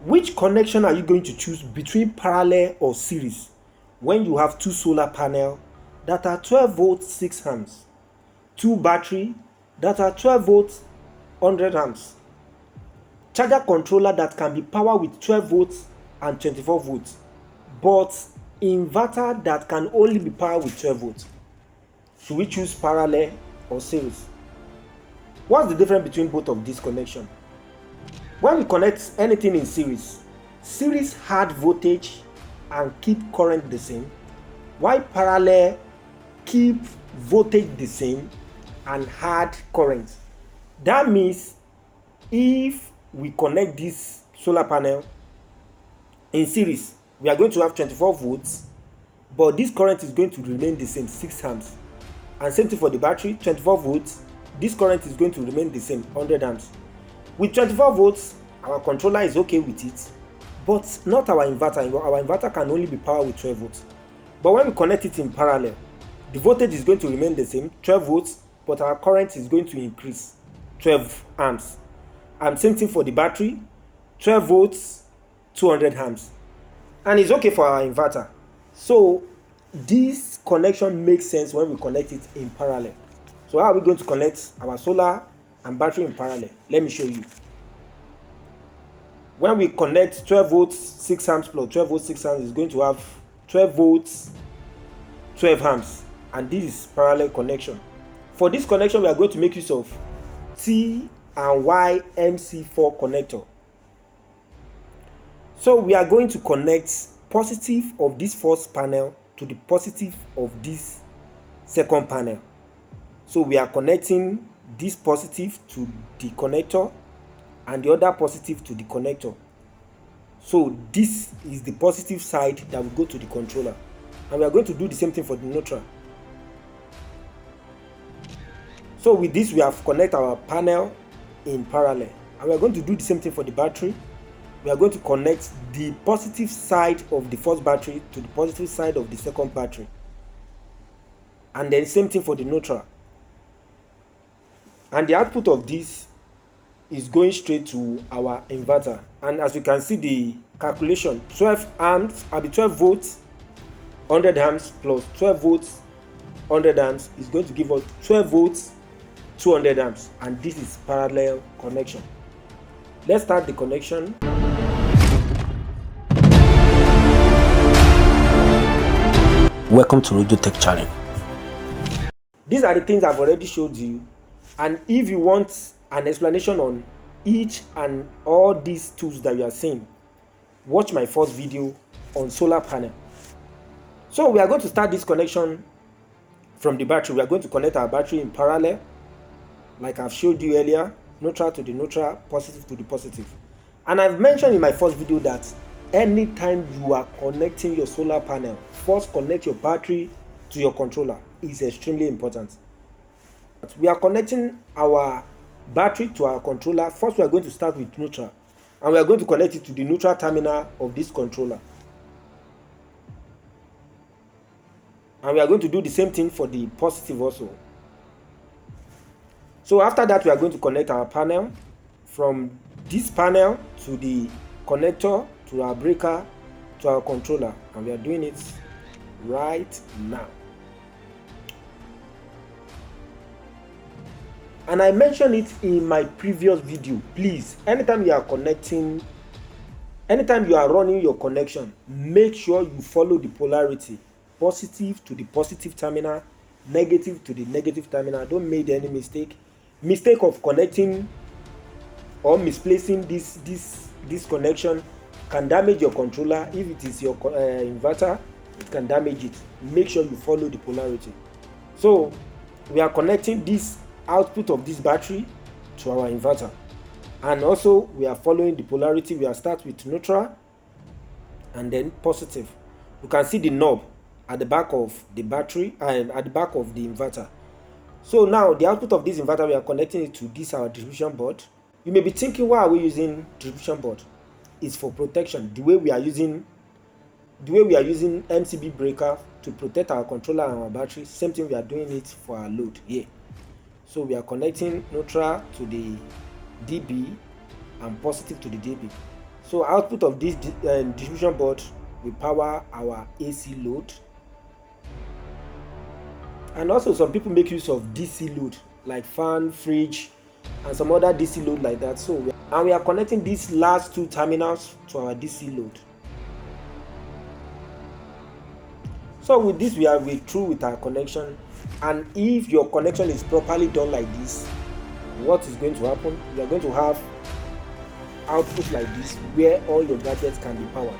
Which connection are you going to choose between parallel or series when you have two solar panels that are 12 volts 6 amps, two battery that are 12 volts 100 amps, charger controller that can be powered with 12 volts and 24 volts, but inverter that can only be powered with 12 volts? Should we choose parallel or series? What's the difference between both of these connections? When we connect anything in series add voltage and keep current the same, while parallel keep voltage the same and add current. That means if we connect this solar panel in series, we are going to have 24 volts, but this current is going to remain the same, 6 amps. And same thing for the battery, 24 volts, this current is going to remain the same, 100 amps. With 24 volts, our controller is okay with it, but not our inverter. Our inverter can only be powered with 12 volts. But when we connect it in parallel, the voltage is going to remain the same, 12 volts, but our current is going to increase, 12 amps. And same thing for the battery, 12 volts, 200 amps. And it's okay for our inverter. So this connection makes sense when we connect it in parallel. So how are we going to connect our solar and battery in parallel? Let me show you. When we connect 12 volts 6 amps plus 12 volts 6 amps, is going to have 12 volts 12 amps, and this is parallel connection. For this connection, we are going to make use of T and Y MC4 connector. So we are going to connect positive of this first panel to the positive of this second panel. So we are connecting this positive to the connector and the other positive to the connector. So this is the positive side that will go to the controller, and we are going to do the same thing for the neutral. So with this, we have connected our panel in parallel, and we are going to do the same thing for the battery. We are going to connect the positive side of the first battery to the positive side of the second battery, and then same thing for the neutral. And the output of this is going straight to our inverter. And as you can see, the calculation, 12 amps, 12 volts 100 amps plus 12 volts 100 amps is going to give us 12 volts 200 amps, and this is parallel connection. Let's start the connection. Welcome to Radio Tech Channel. These are the things I've already showed you, and if you want an explanation on each and all these tools that you are seeing, watch my first video on solar panel. So we are going to start this connection from the battery. We are going to connect our battery in parallel, like I've showed you earlier, neutral to the neutral, positive to the positive. And I've mentioned in my first video that anytime you are connecting your solar panel, first connect your battery to your controller. Is extremely important. We are connecting our battery to our controller. First, we are going to start with neutral, and we are going to connect it to the neutral terminal of this controller. And we are going to do the same thing for the positive also. So after that, we are going to connect our panel from this panel to the connector, to our breaker, to our controller, and we are doing it right now. And I mentioned it in my previous video. Please, anytime you are running your connection, make sure you follow the polarity. Positive to the positive terminal, negative to the negative terminal. Don't make any mistake of connecting or misplacing this connection can damage your controller. If it is your inverter, it can damage it. Make sure you follow the polarity. So we are connecting this output of this battery to our inverter, and also we are following the polarity. We are start with neutral and then positive. You can see the knob at the back of the battery and at the back of the inverter. So now the output of this inverter, we are connecting it to this our distribution board. You may be thinking, why are we using distribution board? It's for protection. The way we are using MCB breaker to protect our controller and our battery, same thing we are doing it for our load here. So we are connecting neutral to the DB and positive to the DB. So output of this distribution board will power our AC load. And also some people make use of DC load like fan, fridge, and some other DC load like that. So we are connecting these last two terminals to our DC load. So with this, we are through with our connection. And if your connection is properly done like this, what is going to happen? You are going to have output like this where all your gadgets can be powered.